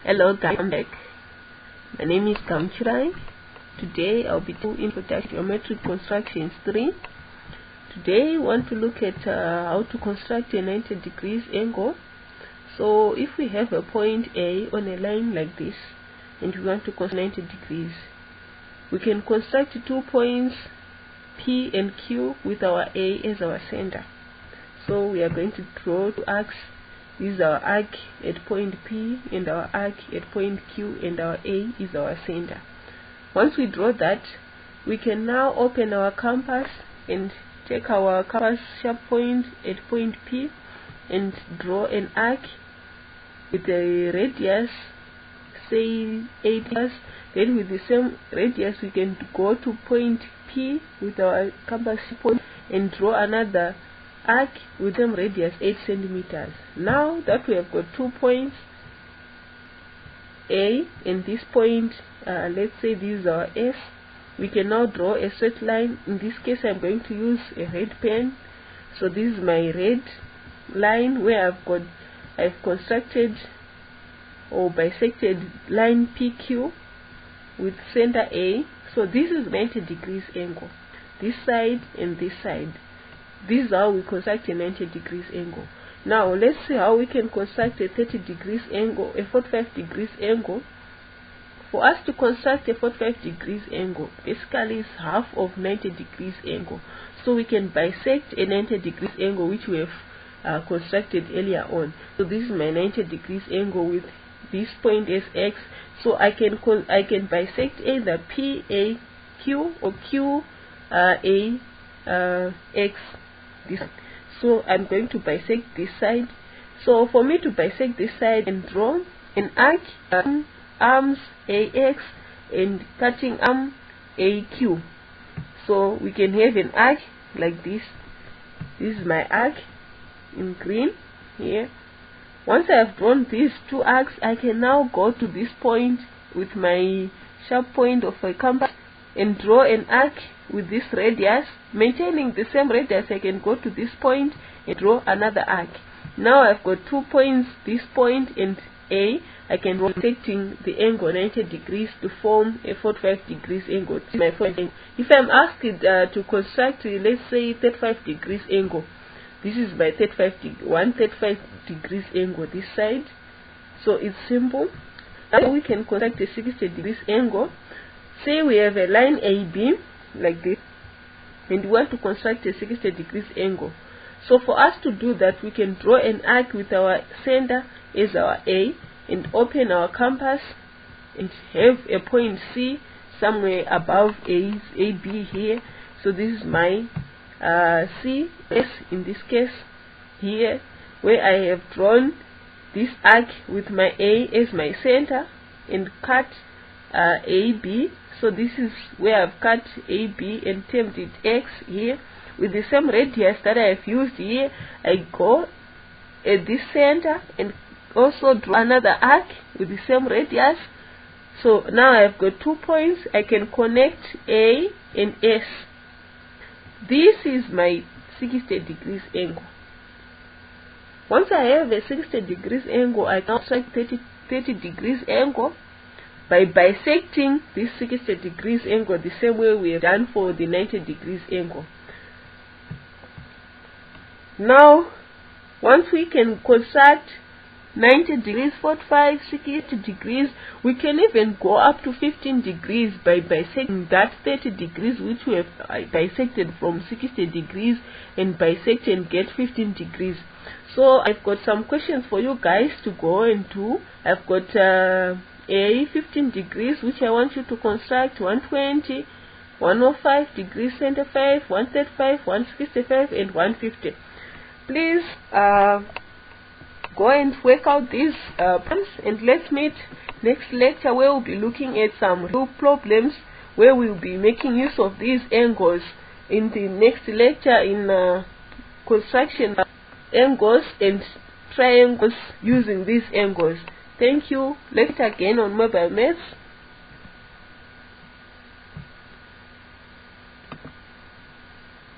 Hello guys, I'm back. My name is Kamchirai. Today I'll be doing Introduction to Geometric Constructions 3. Today I want to look at how to construct a 90 degrees angle. So if we have a point A on a line like this and we want to construct 90 degrees, we can construct 2 points P and Q with our A as our center. So we are going to draw 2 arcs. This is our arc at point P and our arc at point Q, and our A is our center. Once we draw that, we can now open our compass and take our compass sharp point at point P and draw an arc with a radius, say 8 meters. Then with the same radius we can go to point P with our compass point and draw another arc with them radius 8 centimeters. Now that we have got 2 points A and this point, let's say this is our S, we can now draw a straight line. In this case I'm going to use a red pen. So this is my red line where I've constructed or bisected line PQ with center A. So this is 90 degrees angle, this side and this side. This is how we construct a 90 degrees angle. Now let's see how we can construct a 30 degrees angle, a 45 degrees angle. For us to construct a 45 degrees angle, basically is half of 90 degrees angle. So we can bisect a 90 degrees angle which we have constructed earlier on. So this is my 90 degrees angle with this point as X. So I can bisect either P A Q or Q A X. This. So I'm going to bisect this side. So for me to bisect this side and draw an arc, arms AX and cutting arm AQ. So we can have an arc like this. This is my arc in green here. Once I have drawn these 2 arcs, I can now go to this point with my sharp point of a compass and draw an arc with this radius. Maintaining the same radius, I can go to this point and draw another arc. Now I've got 2 points, this point and A. I can rotating the angle 90 degrees to form a 45 degrees angle. If I'm asked to construct, let's say 35 degrees angle, this is my 135 degrees angle this side. So it's simple. Now we can construct a 60 degrees angle. Say we have a line AB like this and we want to construct a 60 degrees angle. So for us to do that, we can draw an arc with our center as our A and open our compass and have a point C somewhere above AB here. So this is my C, S in this case here, where I have drawn this arc with my A as my center and cut AB. So this is where I've cut AB and termed it X here. With the same radius that I have used here, I go at this center and also draw another arc with the same radius. So now I've got 2 points. I can connect A and S. This is my 60 degrees angle. Once I have a 60 degrees angle, I can construct 30 degrees angle by bisecting this 60 degrees angle the same way we have done for the 90 degrees angle. Now, once we can construct 90 degrees, 45, 60 degrees, we can even go up to 15 degrees by bisecting that 30 degrees which we have bisected from 60 degrees and bisect and get 15 degrees. So I've got some questions for you guys to go and do. I've got a 15 degrees which I want you to construct 120, 105 degrees, 75, 135, 165 and 150. Please go and work out these problems, and let's meet next lecture where we'll be looking at some real problems where we'll be making use of these angles in the next lecture in construction angles and triangles using these angles. Thank you. Let's meet again on MoBileMaThS.